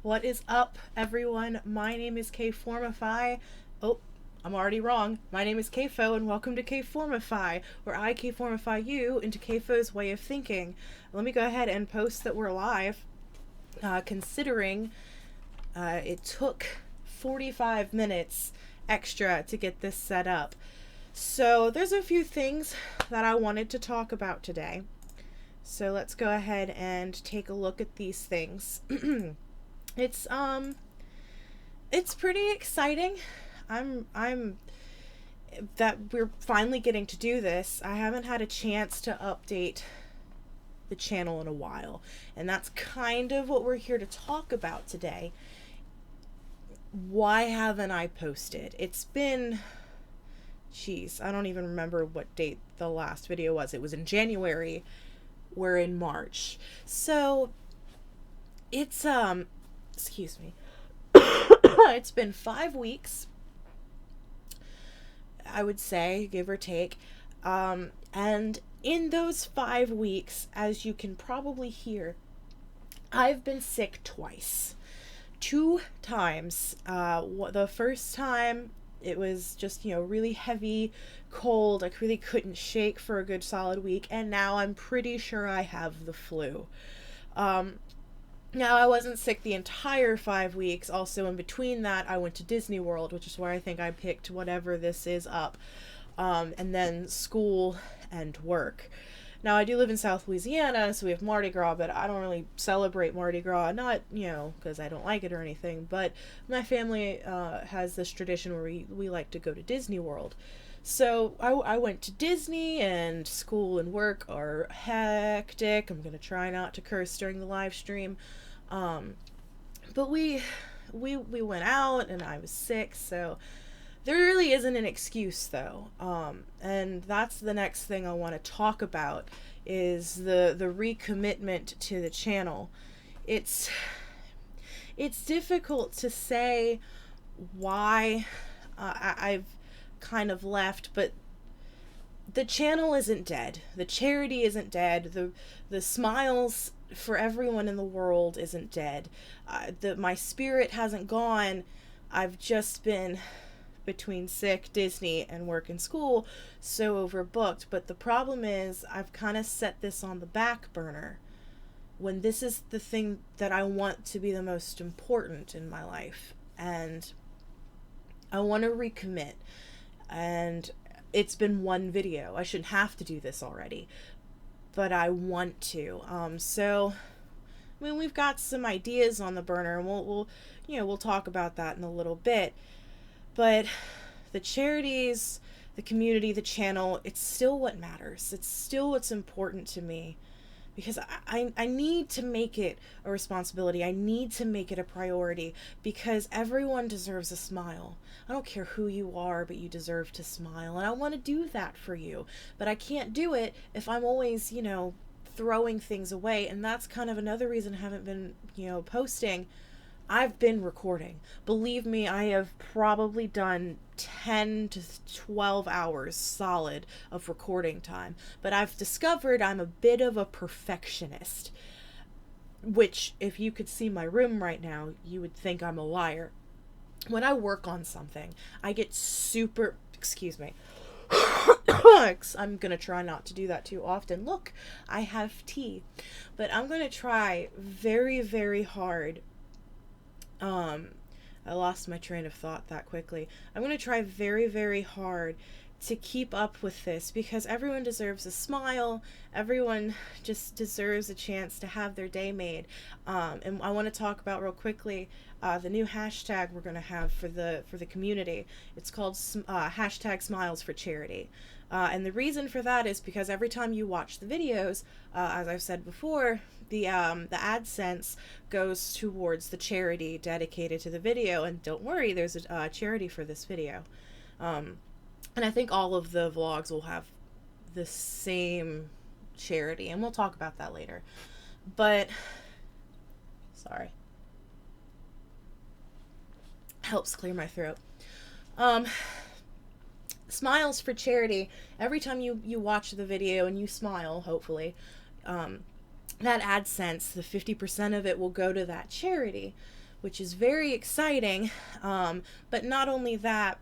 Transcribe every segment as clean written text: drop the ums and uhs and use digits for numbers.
What is up, everyone? My name is Kformify. Oh, I'm already wrong. My name is Kfo, and welcome to Kformify, where I Kformify you into Kfo's way of thinking. Let me go ahead and post that we're live, considering it took 45 minutes extra to get this set up. So there's a few things that I wanted to talk about today. So let's go ahead and take a look at these things. It's it's pretty exciting. I'm that we're finally getting to do this. I haven't had a chance to update the channel in a while, and that's kind of what we're here to talk about today. Why haven't I posted? It's been, I don't even remember what date the last video was. It was in January. We're in March. So it's excuse me. It's been 5 weeks, I would say, give or take. And in those 5 weeks, as you can probably hear, I've been sick twice. 2 times. The first time, it was just, really heavy, cold. I really couldn't shake for a good solid week. And now I'm pretty sure I have the flu. Now, I wasn't sick the entire 5 weeks. Also, in between that, I went to Disney World, which is where I think I picked whatever this is up. And then school and work. Now, I do live in South Louisiana, so we have Mardi Gras, but I don't really celebrate Mardi Gras. Not, because I don't like it or anything, but my family has this tradition where we like to go to Disney World. So I went to Disney, and school and work are hectic. I'm going to try not to curse during the live stream. But we went out, and I was sick, so there really isn't an excuse, though. And that's the next thing I want to talk about is the recommitment to the channel. It's difficult to say why I've kind of left, but the channel isn't dead. The charity isn't dead. The smiles for everyone in the world isn't dead. My spirit hasn't gone. I've just been between sick, Disney, and work and school, so overbooked. But the problem is I've kind of set this on the back burner when this is the thing that I want to be the most important in my life. And I want to recommit. And it's been one video. I shouldn't have to do this already, but I want to. So we've got some ideas on the burner, and we'll talk about that in a little bit. But the charities, the community, the channel, it's still what matters. It's still what's important to me. Because I need to make it a responsibility. I need to make it a priority, because everyone deserves a smile. I don't care who you are, but you deserve to smile. And I want to do that for you. But I can't do it if I'm always, throwing things away. And that's kind of another reason I haven't been, posting. I've been recording. Believe me, I have probably done 10 to 12 hours solid of recording time. But I've discovered I'm a bit of a perfectionist. Which, if you could see my room right now, you would think I'm a liar. When I work on something, I get super... Excuse me. I'm going to try not to do that too often. Look, I have tea. But I'm going to try very, very hard. I lost my train of thought that quickly. I'm going to try very, very hard to keep up with this, because everyone deserves a smile. Everyone just deserves a chance to have their day made. And I want to talk about real quickly the new hashtag we're going to have for the community. It's called hashtag Smiles for Charity. And the reason for that is because every time you watch the videos, as I've said before, the AdSense goes towards the charity dedicated to the video. And don't worry, there's a charity for this video. And I think all of the vlogs will have the same charity, and we'll talk about that later. But, sorry. Helps clear my throat. Smiles for Charity. Every time you watch the video and you smile, hopefully, that AdSense, the 50% of it will go to that charity. which is very exciting. But not only that,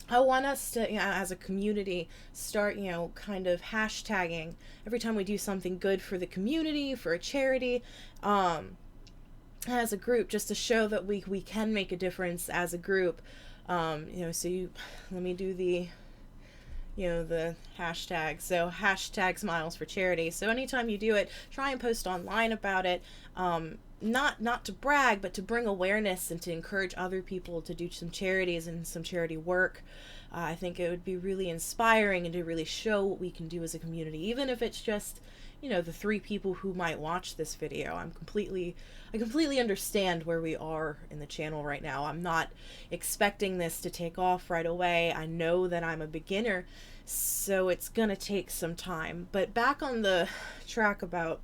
I want us to, as a community, start, kind of hashtagging every time we do something good for the community, for a charity, as a group, just to show that we can make a difference as a group. Let me do the hashtag. So hashtag Smiles for Charity. So anytime you do it, try and post online about it. Not to brag, but to bring awareness and to encourage other people to do some charities and some charity work. I think it would be really inspiring and to really show what we can do as a community, even if it's just, the 3 people who might watch this video. I completely understand where we are in the channel right now. I'm not expecting this to take off right away. I know that I'm a beginner, so it's gonna take some time. But back on the track about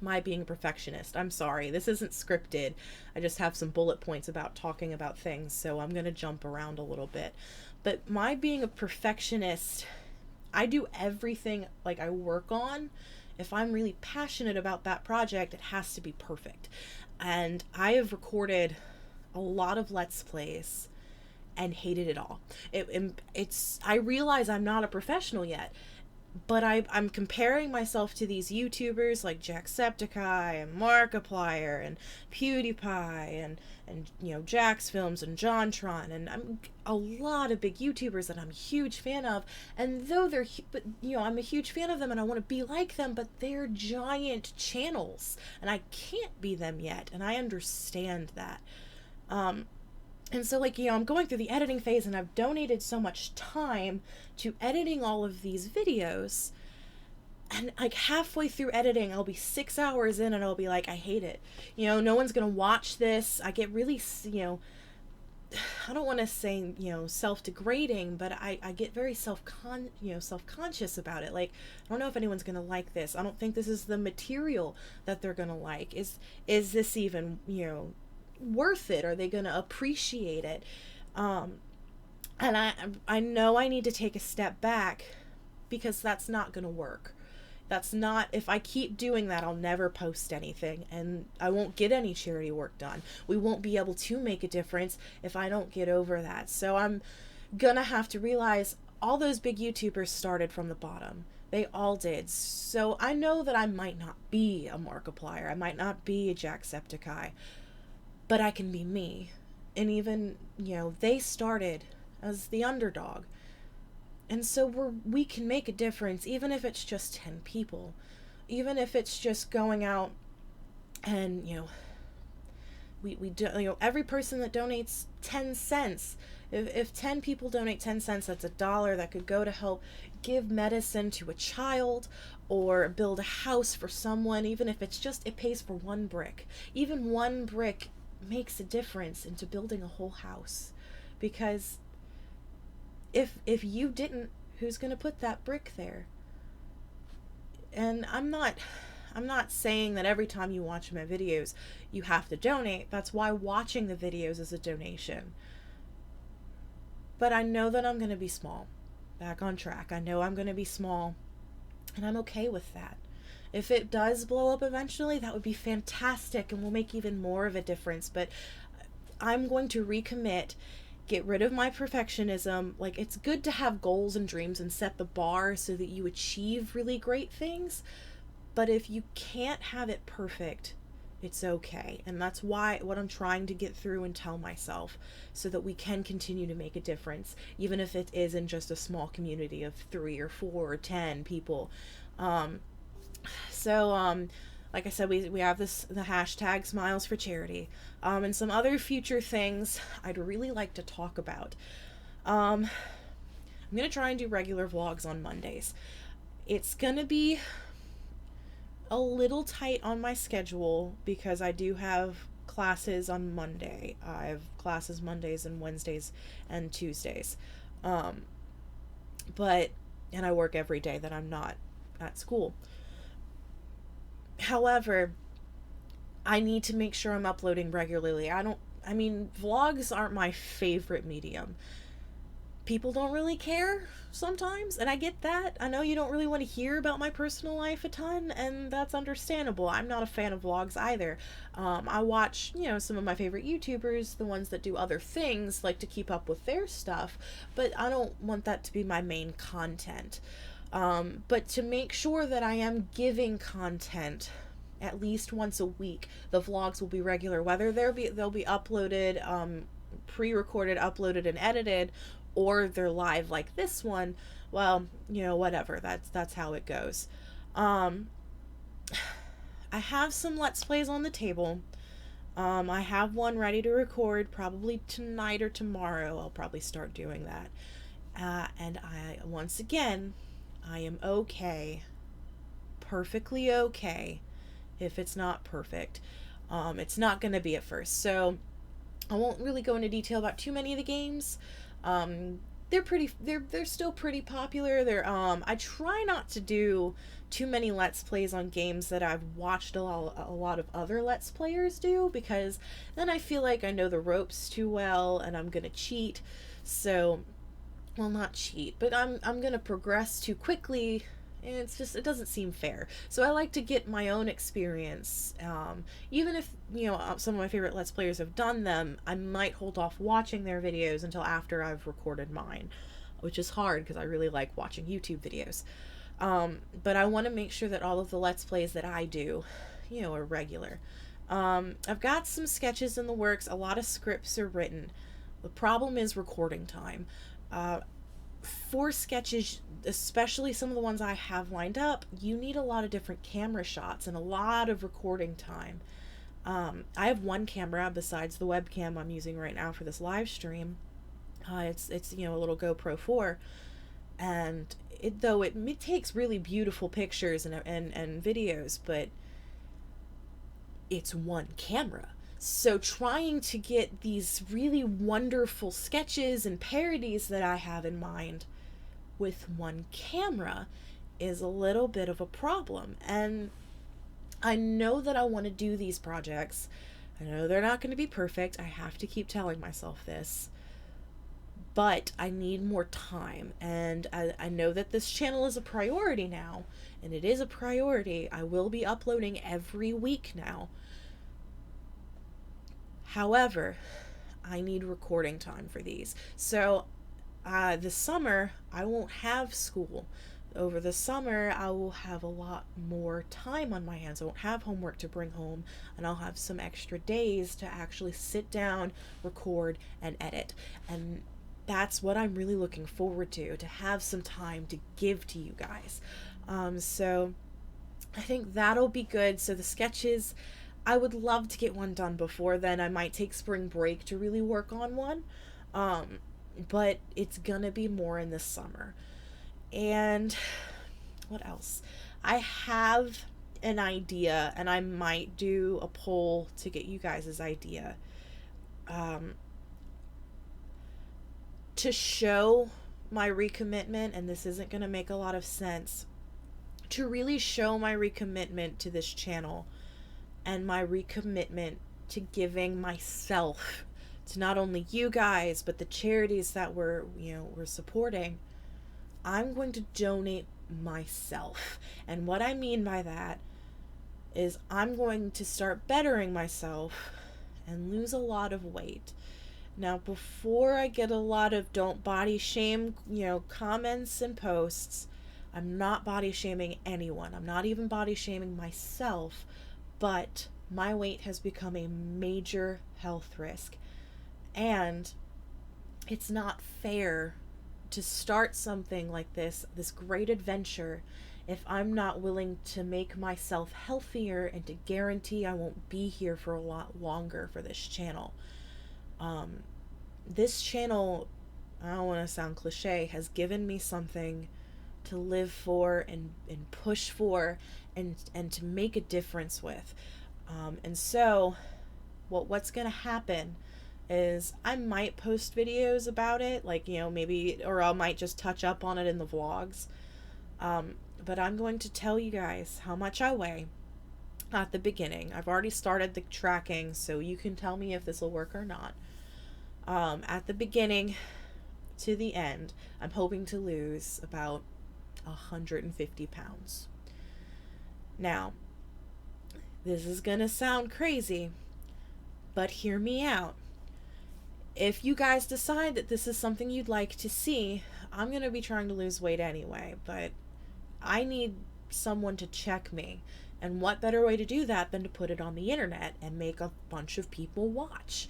my being a perfectionist. I'm sorry, this isn't scripted. I just have some bullet points about talking about things, so I'm gonna jump around a little bit. But my being a perfectionist, I do everything I work on. If I'm really passionate about that project, it has to be perfect. And I have recorded a lot of Let's Plays and hated it all. I realize I'm not a professional yet, but I'm comparing myself to these YouTubers like Jacksepticeye and Markiplier and PewDiePie and Jax Films and JonTron, and I'm a lot of big YouTubers that I'm a huge fan of. And though I'm a huge fan of them and I want to be like them, but they're giant channels and I can't be them yet, and I understand that. And so, I'm going through the editing phase, and I've donated so much time to editing all of these videos. And, halfway through editing, I'll be 6 hours in, and I'll be like, I hate it. No one's going to watch this. I get really, I don't want to say, self-degrading, but I get very self-conscious about it. I don't know if anyone's going to like this. I don't think this is the material that they're going to like. Is this even, worth it? Are they going to appreciate it? And I know I need to take a step back, because that's not going to work. That's not, if I keep doing that, I'll never post anything, and I won't get any charity work done. We won't be able to make a difference if I don't get over that. So I'm gonna have to realize all those big YouTubers started from the bottom. They all did. So I know that I might not be a Markiplier, I might not be a Jacksepticeye, but I can be me. And even, they started as the underdog. And so we can make a difference, even if it's just 10 people. Even if it's just going out and, we do, every person that donates 10 cents, if 10 people donate 10 cents, that's $1 that could go to help give medicine to a child or build a house for someone. Even if it's just, it pays for one brick. Even one brick makes a difference into building a whole house. Because if you didn't, who's going to put that brick there? And I'm not saying that every time you watch my videos you have to donate. That's why watching the videos is a donation. But I know that I'm going to be small. Back on track. I know I'm going to be small, and I'm okay with that. If it does blow up eventually, that would be fantastic, and we'll make even more of a difference. But I'm going to recommit, get rid of my perfectionism. It's good to have goals and dreams and set the bar so that you achieve really great things. But if you can't have it perfect, it's okay. And that's what I'm trying to get through and tell myself, so that we can continue to make a difference, even if it isn't just a small community of 3 or 4 or 10 people. Like I said, we have the hashtag Smiles for Charity, and some other future things I'd really like to talk about. I'm going to try and do regular vlogs on Mondays. It's going to be a little tight on my schedule because I do have classes on Monday. I have classes Mondays and Wednesdays and Tuesdays. And I work every day that I'm not at school. However, I need to make sure I'm uploading regularly. Vlogs aren't my favorite medium. people don't really care sometimes, and I get that. I know you don't really want to hear about my personal life a ton, and that's understandable. I'm not a fan of vlogs either. I watch, some of my favorite YouTubers, the ones that do other things, like to keep up with their stuff, but I don't want that to be my main content. But to make sure that I am giving content at least once a week, the vlogs will be regular, whether they'll be uploaded, pre-recorded, uploaded, and edited, or they're live like this one. Well, whatever. That's how it goes. Um, I have some Let's Plays on the table. I have one ready to record probably tonight or tomorrow. I'll probably start doing that. And once again, I am okay, perfectly okay, if it's not perfect. It's not going to be at first. So I won't really go into detail about too many of the games. They're still pretty popular. I try not to do too many Let's Plays on games that I've watched a lot of other Let's Players do, because then I feel like I know the ropes too well and I'm gonna cheat. So, well, not cheat, but I'm gonna progress too quickly, and it doesn't seem fair. So I like to get my own experience. Even if some of my favorite Let's Players have done them, I might hold off watching their videos until after I've recorded mine, which is hard because I really like watching YouTube videos. But I want to make sure that all of the Let's Plays that I do, are regular. I've got some sketches in the works. A lot of scripts are written. The problem is recording time. For sketches, especially some of the ones I have lined up, you need a lot of different camera shots and a lot of recording time. I have one camera besides the webcam I'm using right now for this live stream. It's a little GoPro 4, and it takes really beautiful pictures and videos, but it's one camera. So trying to get these really wonderful sketches and parodies that I have in mind with one camera is a little bit of a problem. And I know that I want to do these projects. I know they're not going to be perfect. I have to keep telling myself this. But I need more time. And I know that this channel is a priority now. And it is a priority. I will be uploading every week now. However, I need recording time for these. So, this summer, I won't have school. Over the summer, I will have a lot more time on my hands. I won't have homework to bring home, and I'll have some extra days to actually sit down, record, and edit. And that's what I'm really looking forward to have some time to give to you guys. So I think that'll be good. So the sketches, I would love to get one done before then. I might take spring break to really work on one. But it's gonna be more in the summer. And what else? I have an idea, and I might do a poll to get you guys' idea. To show my recommitment, and this isn't gonna make a lot of sense, to really show my recommitment to this channel and my recommitment to giving myself to not only you guys but the charities that we're supporting. I'm going to donate myself. And what I mean by that is I'm going to start bettering myself and lose a lot of weight. Now, before I get a lot of don't body shame, comments and posts, I'm not body shaming anyone. I'm not even body shaming myself. But my weight has become a major health risk. And it's not fair to start something like this great adventure, if I'm not willing to make myself healthier and to guarantee I won't be here for a lot longer for this channel. This channel, I don't want to sound cliche, has given me something to live for and push for and to make a difference with. And so what's going to happen is I might post videos about it, like, maybe, or I might just touch up on it in the vlogs. But I'm going to tell you guys how much I weigh at the beginning. I've already started the tracking, so you can tell me if this will work or not. At the beginning, to the end, I'm hoping to lose about 150 pounds. Now, this is gonna sound crazy, but hear me out. If you guys decide that this is something you'd like to see, I'm gonna be trying to lose weight anyway, but I need someone to check me. And what better way to do that than to put it on the internet and make a bunch of people watch?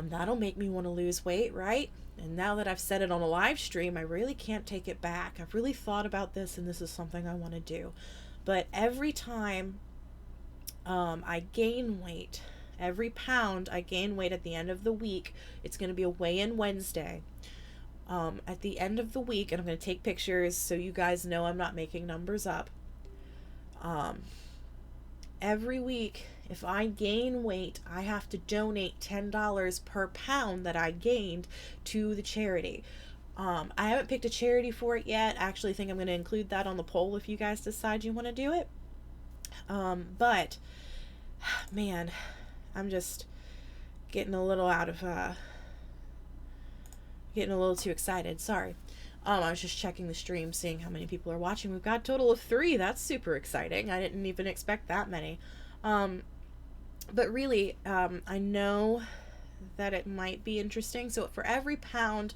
That'll make me want to lose weight, right? And now that I've said it on a live stream, I really can't take it back. I've really thought about this, and this is something I want to do. But every time I gain weight, every pound I gain weight at the end of the week, it's going to be a weigh-in Wednesday. At the end of the week, and I'm going to take pictures so you guys know I'm not making numbers up. Every week, if I gain weight, I have to donate $10 per pound that I gained to the charity. I haven't picked a charity for it yet. I actually think I'm going to include that on the poll if you guys decide you want to do it. But, man, I'm just getting a little too excited. Sorry. I was just checking the stream, seeing how many people are watching. We've got a total of 3. That's super exciting. I didn't even expect that many. But really, I know that it might be interesting. So for every pound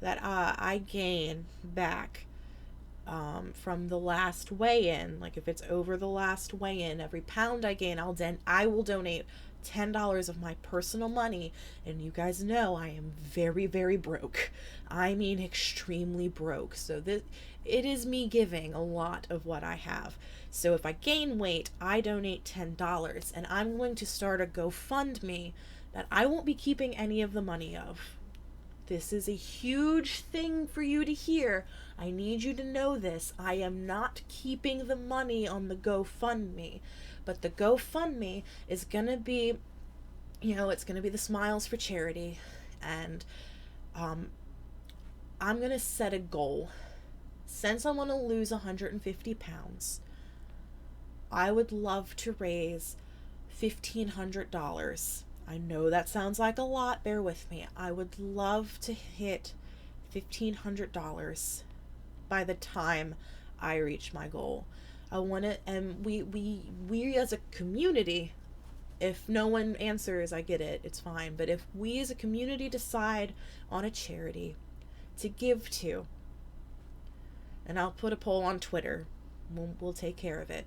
that I gain back from the last weigh-in, like if it's over the last weigh-in, every pound I gain, I will donate $10 of my personal money. And you guys know I am very, very broke. I mean extremely broke. So it is me giving a lot of what I have. So if I gain weight, I donate $10, and I'm going to start a GoFundMe that I won't be keeping any of the money of. This is a huge thing for you to hear. I need you to know this. I am not keeping the money on the GoFundMe. But the GoFundMe is going to be, it's going to be the Smiles for Charity. And I'm going to set a goal. Since I want to lose 150 pounds, I would love to raise $1,500. I know that sounds like a lot. Bear with me. I would love to hit $1,500 by the time I reach my goal. I want to, and we as a community, if no one answers, I get it, it's fine. But if we as a community decide on a charity to give to, and I'll put a poll on Twitter, we'll take care of it.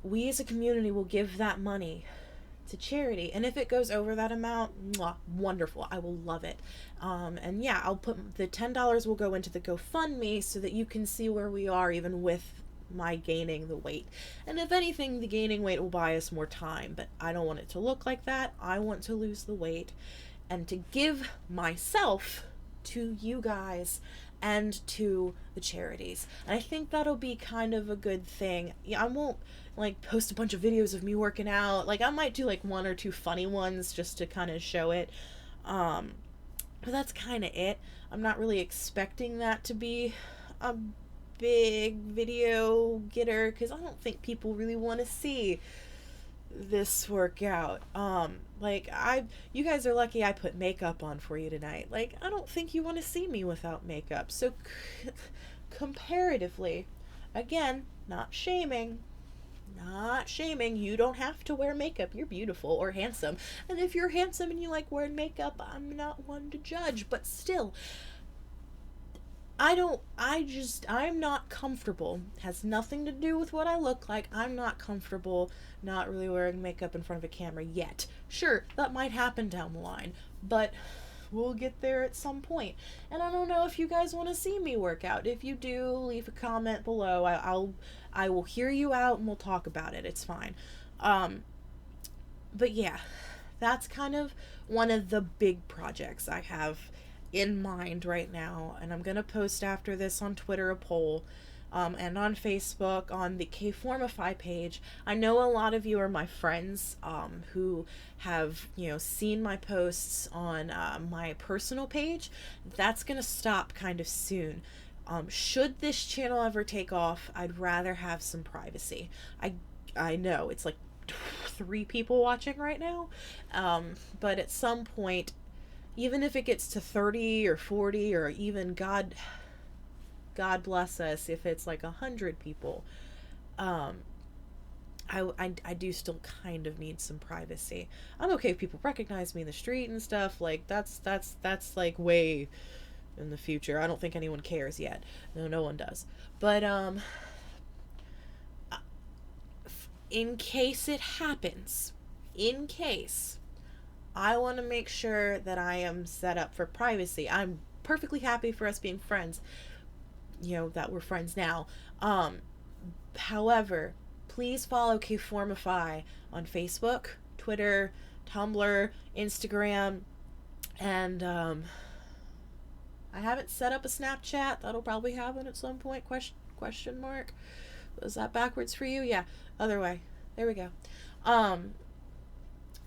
We as a community will give that money to charity, and if it goes over that amount, wonderful, I will love it. And yeah, I'll put the $10 will go into the GoFundMe so that you can see where we are even with my gaining the weight. And if anything, the gaining weight will buy us more time, but I don't want it to look like that. I want to lose the weight and to give myself to you guys and to the charities. And I think that'll be kind of a good thing. Yeah, I won't post a bunch of videos of me working out. I might do 1 or 2 funny ones just to kind of show it. But that's kind of it. I'm not really expecting that to be a big video getter, because I don't think people really want to see this workout. You guys are lucky I put makeup on for you tonight. I don't think you want to see me without makeup. So comparatively, again, not shaming, you don't have to wear makeup. You're beautiful or handsome. And if you're handsome and you like wearing makeup, I'm not one to judge, but still, I'm not comfortable. It has nothing to do with what I look like. I'm not comfortable not really wearing makeup in front of a camera yet. Sure, that might happen down the line, but we'll get there at some point. And I don't know if you guys want to see me work out. If you do, leave a comment below. I will hear you out and we'll talk about it. It's fine. But yeah, that's kind of one of the big projects I have in mind right now, and I'm gonna post after this on Twitter a poll, and on Facebook on the K-Formify page. I know a lot of you are my friends who have seen my posts on my personal page. That's gonna stop kind of soon. Should this channel ever take off, I'd rather have some privacy. I know it's 3 people watching right now, but at some point even if it gets to 30 or 40, or even God bless us if it's like 100 people, um, I do still kind of need some privacy. I'm okay if people recognize me in the street and stuff. Like that's like way in the future. I don't think anyone cares yet. No, no one does. But in case it happens, in case, I want to make sure that I am set up for privacy. I'm perfectly happy for us being friends. You know, that we're friends now. However, please follow Kformify on Facebook, Twitter, Tumblr, Instagram, and I haven't set up a Snapchat. That'll probably happen at some point. Question mark. Was that backwards for you? Yeah. Other way. There we go. Um.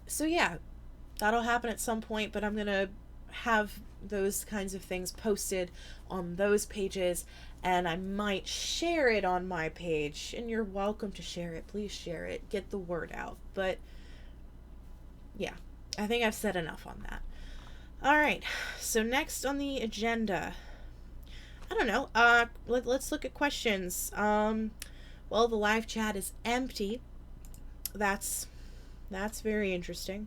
So yeah, that'll happen at some point. But I'm gonna have those kinds of things posted on those pages, and I might share it on my page. And you're welcome to share it. Please share it. Get the word out. But yeah, I think I've said enough on that. All right. So next on the agenda, I don't know. Let's look at questions. Well, the live chat is empty. That's very interesting.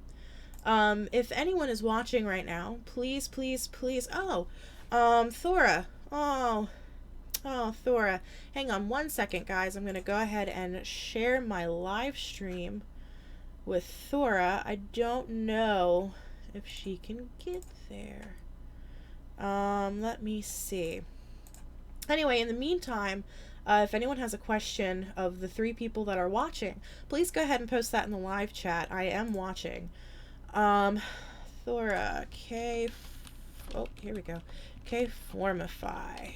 If anyone is watching right now, please, please, please. Oh, Thora. Oh, Thora. Hang on one second, guys. I'm gonna go ahead and share my live stream with Thora. I don't know if she can get there. Let me see. Anyway, in the meantime, if anyone has a question of the 3 people that are watching, please go ahead and post that in the live chat. I am watching. Thora, oh, here we go. Kformify.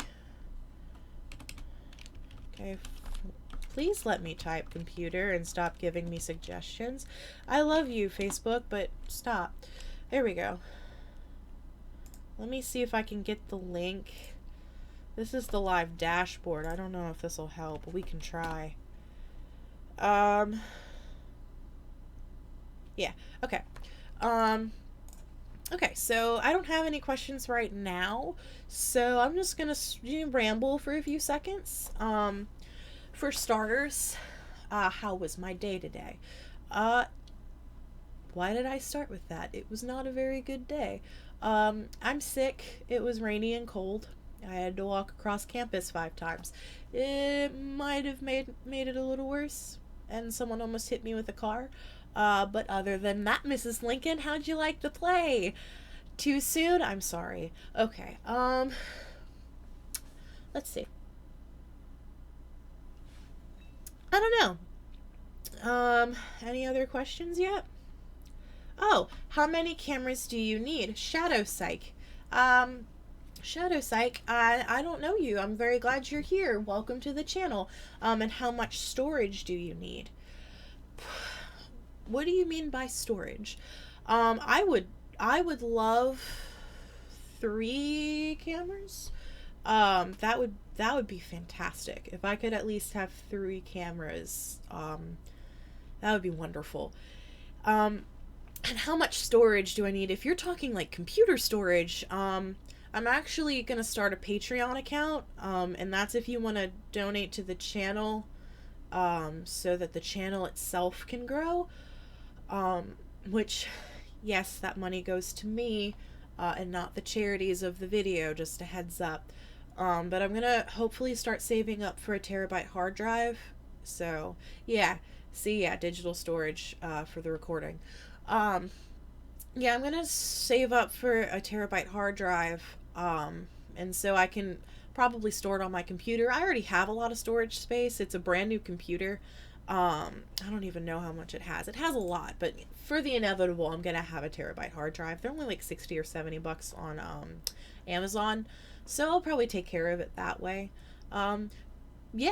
Okay, please let me type, computer, and stop giving me suggestions. I love you, Facebook, but stop. There we go. Let me see if I can get the link. This is the live dashboard. I don't know if this will help, but we can try. Yeah, okay. Okay, so I don't have any questions right now, so I'm just gonna ramble for a few seconds. For starters, how was my day today? Why did I start with that? It was not a very good day. I'm sick. It was rainy and cold. I had to walk across campus 5 times. It might have made it a little worse, and someone almost hit me with a car. But other than that, Mrs. Lincoln, how'd you like the play? Too soon? I'm sorry. Okay, let's see. I don't know. Any other questions yet? Oh, how many cameras do you need? Shadow Psych. Shadow Psych, I don't know you. I'm very glad you're here. Welcome to the channel. And how much storage do you need? What do you mean by storage? I would love 3 cameras. That would be fantastic. If I could at least have 3 cameras, that would be wonderful. And how much storage do I need? If you're talking like computer storage, I'm actually gonna start a Patreon account, and that's if you want to donate to the channel, so that the channel itself can grow. Which, yes, that money goes to me, and not the charities of the video, just a heads up. But I'm gonna hopefully start saving up for a terabyte hard drive. So, yeah. See, yeah, digital storage, for the recording. Yeah, I'm gonna save up for a terabyte hard drive, and so I can probably store it on my computer. I already have a lot of storage space. It's a brand new computer. I don't even know how much it has. It has a lot, but for the inevitable, I'm gonna have a terabyte hard drive. They're only like 60 or 70 bucks on Amazon, so I'll probably take care of it that way. Yeah.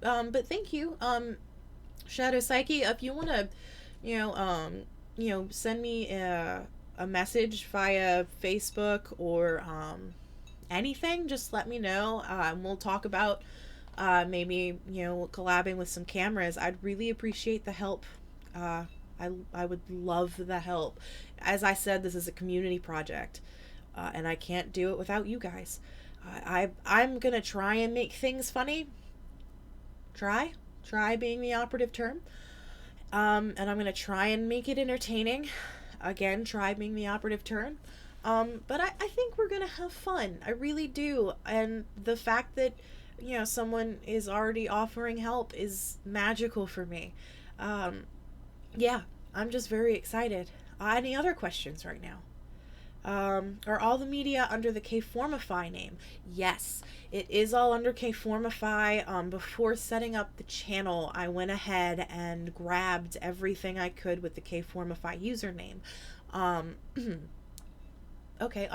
But thank you, Shadow Psyche. If you want to, send me a message via Facebook or anything, just let me know. We'll talk about maybe collabing with some cameras. I'd really appreciate the help. I would love the help. As I said, this is a community project, and I can't do it without you guys. I'm gonna try and make things funny. Try being the operative term. And I'm gonna try and make it entertaining. Again, try being the operative term. But I think we're gonna have fun. I really do. And the fact that, someone is already offering help is magical for me. Yeah, I'm just very excited. Any other questions right now? Are all the media under the Kformify name? Yes, it is all under Kformify. Before setting up the channel, I went ahead and grabbed everything I could with the Kformify username. Um, okay,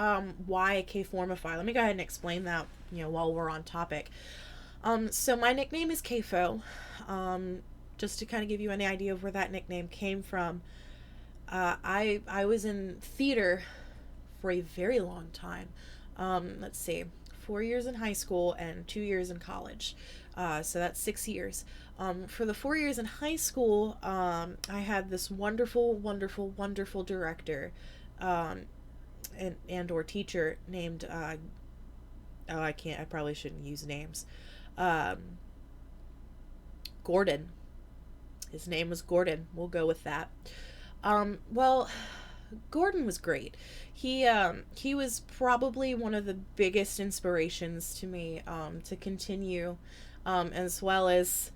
why Kformify? Let me go ahead and explain that, while we're on topic. So my nickname is Kfo. Just to kind of give you any idea of where that nickname came from. I was in theater for a very long time. Let's see, 4 years in high school and 2 years in college. So that's 6 years. For the 4 years in high school, I had this wonderful, wonderful, wonderful director, and or teacher named, I probably shouldn't use names. Gordon. His name was Gordon. We'll go with that. Well, Gordon was great. He was probably one of the biggest inspirations to me, to continue, as well as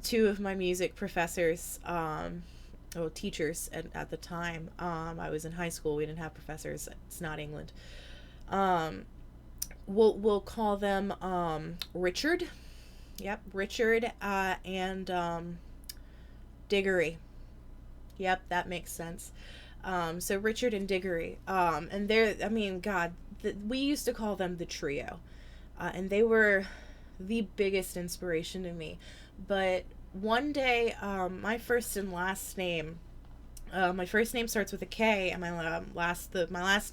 two of my music professors, teachers at the time. I was in high school. We didn't have professors. It's not England. We'll call them, Richard. Yep, Richard, and, Diggory. Yep, that makes sense. So Richard and Diggory, and we used to call them the trio, and they were the biggest inspiration to me. But one day, my first and last name, my first name starts with a K, and my last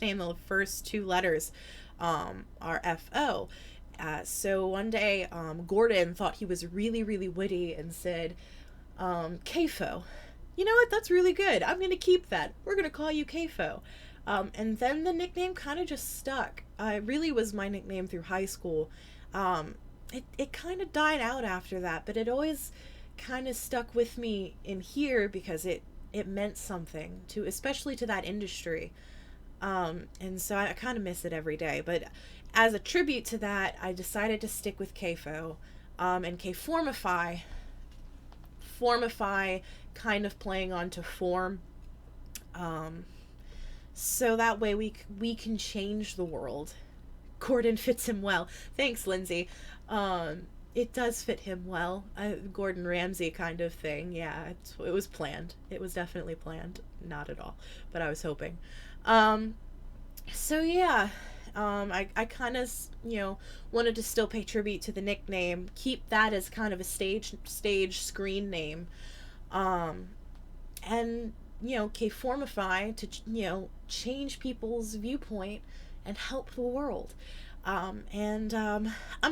name, the first two letters, are F-O. So one day, Gordon thought he was really, really witty and said, Kfo. You know what? That's really good. I'm going to keep that. We're going to call you Kfo. And then the nickname kind of just stuck. It really was my nickname through high school. It kind of died out after that, but it always kind of stuck with me in here because it meant something to, especially to that industry. And so I kind of miss it every day. But as a tribute to that, I decided to stick with Kfo, and Kformify kind of playing on to form, so that way we can change the world. Gordon fits him well. Thanks, Lindsay. It does fit him well. Gordon Ramsay kind of thing. Yeah, it was planned. It was definitely planned. Not at all, but I was hoping. So yeah, I kind of, wanted to still pay tribute to the nickname, keep that as kind of a stage screen name, and, Kformify to, change people's viewpoint and help the world. I'm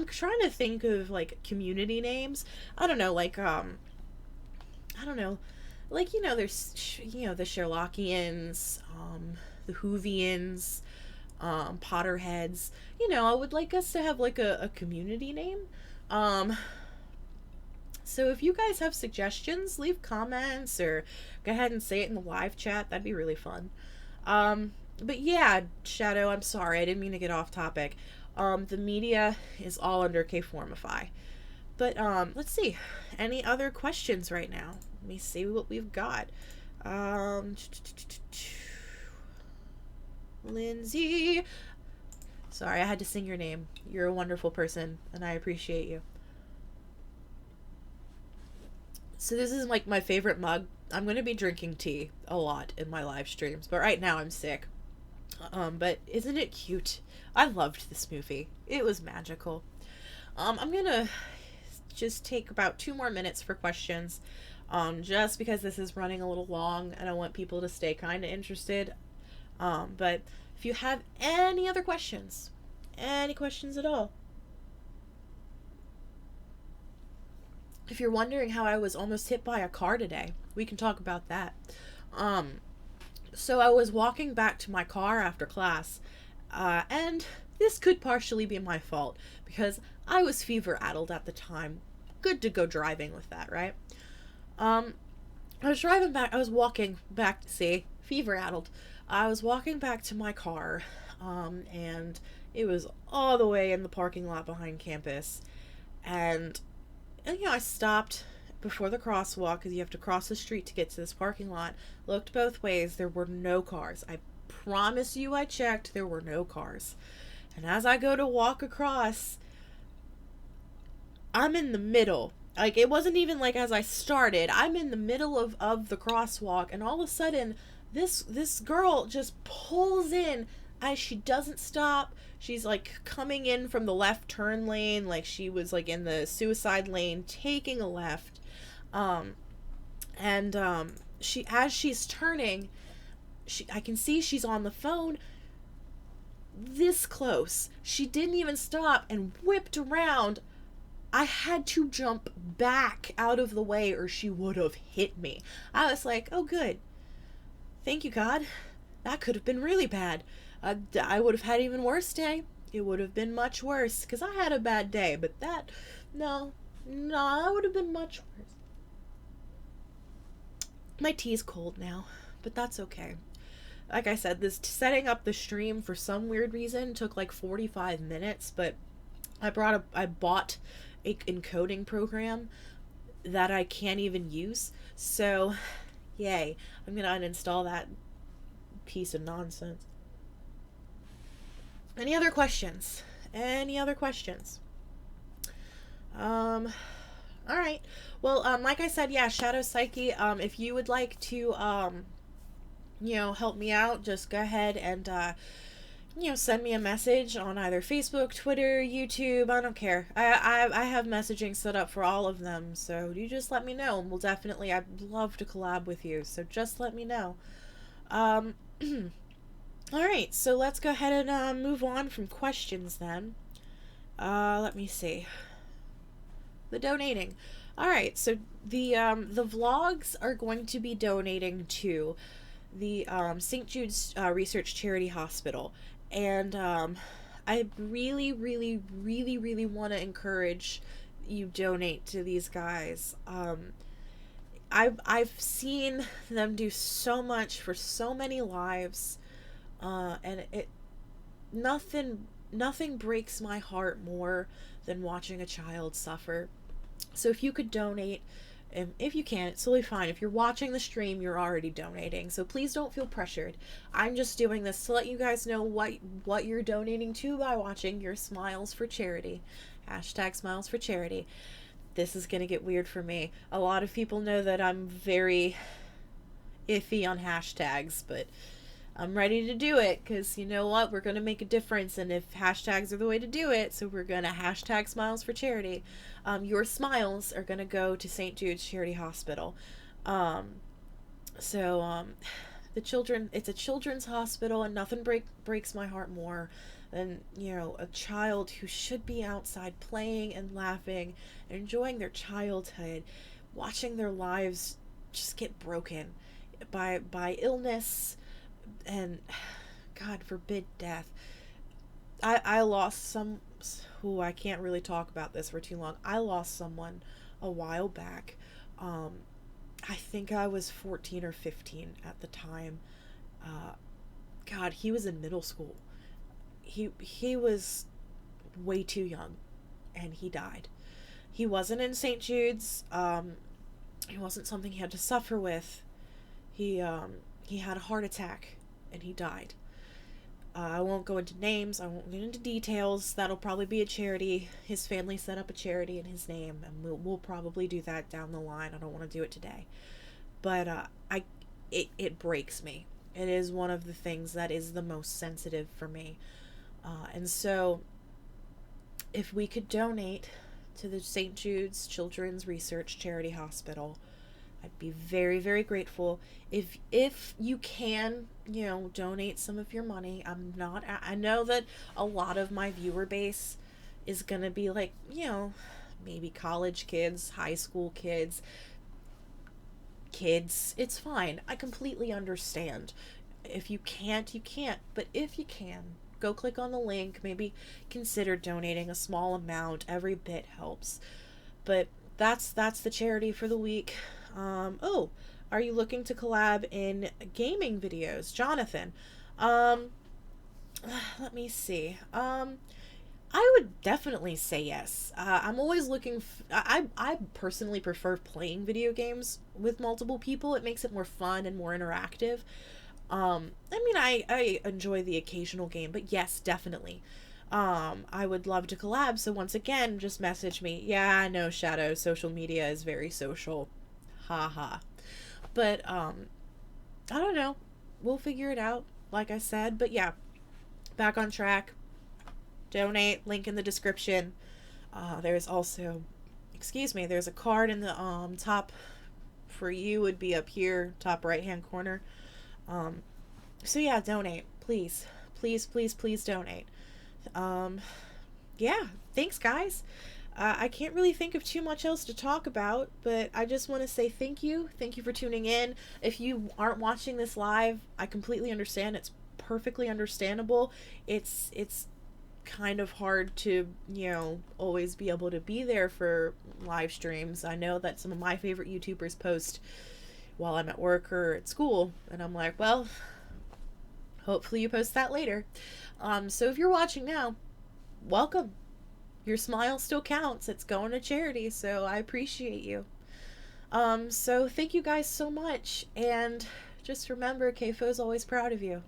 trying to think of, like, community names. I don't know, like, there's, the Sherlockians, the Whovians, Potterheads. I would like us to have, like, a community name. So if you guys have suggestions, leave comments or go ahead and say it in the live chat. That'd be really fun. But yeah, Shadow, I'm sorry. I didn't mean to get off topic. The media is all under Kformify. But, let's see. Any other questions right now? Let me see what we've got. Lindsay. Sorry, I had to sing your name. You're a wonderful person, and I appreciate you. So this is, like, my favorite mug. I'm going to be drinking tea a lot in my live streams, but right now I'm sick. But isn't it cute? I loved this movie. It was magical. I'm going to just take about 2 more minutes for questions, just because this is running a little long, and I want people to stay kind of interested. But if you have any other questions, any questions at all, if you're wondering how I was almost hit by a car today, we can talk about that. So I was walking back to my car after class, and this could partially be my fault because I was fever addled at the time. Good to go driving with that, right? Um, I was driving back. I was walking back. See, fever addled. I was walking back to my car, and it was all the way in the parking lot behind campus, and I stopped before the crosswalk because you have to cross the street to get to this parking lot. Looked both ways. There were no cars. I promise you, I checked. There were no cars. And as I go to walk across, I'm in the middle. Like, it wasn't even like as I started. I'm in the middle of the crosswalk, and all of a sudden, this girl just pulls in as she doesn't stop. She's like coming in from the left turn lane, like she was like in the suicide lane, taking a left. Um, and she, as she's turning, I can see she's on the phone this close. She didn't even stop and whipped around. I had to jump back out of the way or she would have hit me. I was like, oh, good. Thank you, God. That could have been really bad. I would have had an even worse day. It would have been much worse because I had a bad day, but no, that would have been much worse. My tea's cold now, but that's okay. Like I said, this setting up the stream for some weird reason took like 45 minutes, but I bought a encoding program that I can't even use. So, yay. I'm going to uninstall that piece of nonsense. Any other questions? All right. Well, like I said, yeah, Shadow Psyche, if you would like to help me out, just go ahead and send me a message on either Facebook, Twitter, YouTube. I don't care. I have messaging set up for all of them, so you just let me know, and I'd love to collab with you, so just let me know. Alright, so let's go ahead and move on from questions then. Let me see. The donating. Alright, so the vlogs are going to be donating to the St. Jude's Research Charity Hospital. And I really, really, really, really want to encourage you donate to these guys. I've seen them do so much for so many lives, and nothing breaks my heart more than watching a child suffer. So if you could donate, if you can, it's totally fine. If you're watching the stream, you're already donating, so please don't feel pressured. I'm just doing this to let you guys know what you're donating to by watching your Smiles for Charity. #Smiles for Charity. This is gonna get weird for me. A lot of people know that I'm very iffy on hashtags, but I'm ready to do it because you know what? We're going to make a difference, and if hashtags are the way to do it, so we're going to #Smiles for Charity. Your smiles are going to go to St. Jude's Charity Hospital. The children, it's a children's hospital, and nothing breaks my heart more than, a child who should be outside playing and laughing and enjoying their childhood, watching their lives just get broken by illness and, God forbid, death. I lost some. Oh, I can't really talk about this for too long. I lost someone a while back. I think I was 14 or 15 at the time. God, he was in middle school. He was way too young, and he died. He wasn't in St. Jude's. It wasn't something he had to suffer with. He had a heart attack, and he died. I won't go into names. I won't get into details. That'll probably be a charity. His family set up a charity in his name, and we'll probably do that down the line. I don't want to do it today, but it breaks me. It is one of the things that is the most sensitive for me, and so if we could donate to the St. Jude's Children's Research Charity Hospital, I'd be very, very grateful. If you can, donate some of your money. I know that a lot of my viewer base is going to be like, maybe college kids, high school kids. kids. It's fine. I completely understand. If you can't, you can't. But if you can, go click on the link. Maybe consider donating a small amount. Every bit helps. But that's the charity for the week. Oh, are you looking to collab in gaming videos, Jonathan? Um, let me see. I would definitely say yes. I'm always looking. I personally prefer playing video games with multiple people. It makes it more fun and more interactive. I mean, I enjoy the occasional game, but yes, definitely. I would love to collab. So once again, just message me. Yeah, I know, Shadow. Social media is very social. Haha. But I don't know. We'll figure it out. Like I said, but yeah, back on track. Donate. Link in the description. There's also, excuse me. There's a card in the top for you. Would be up here, top right hand corner. Um, so yeah, donate, please, please, please, please donate. Um, yeah, thanks, guys. I can't really think of too much else to talk about, but I just want to say thank you. Thank you for tuning in. If you aren't watching this live, I completely understand. It's perfectly understandable. It's kind of hard to, always be able to be there for live streams. I know that some of my favorite YouTubers post while I'm at work or at school, and I'm like, well, hopefully you post that later. So if you're watching now, welcome. Your smile still counts. It's going to charity, so I appreciate you. So thank you guys so much, and just remember, KFO's always proud of you.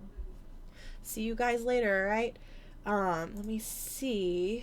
See you guys later, alright? Let me see.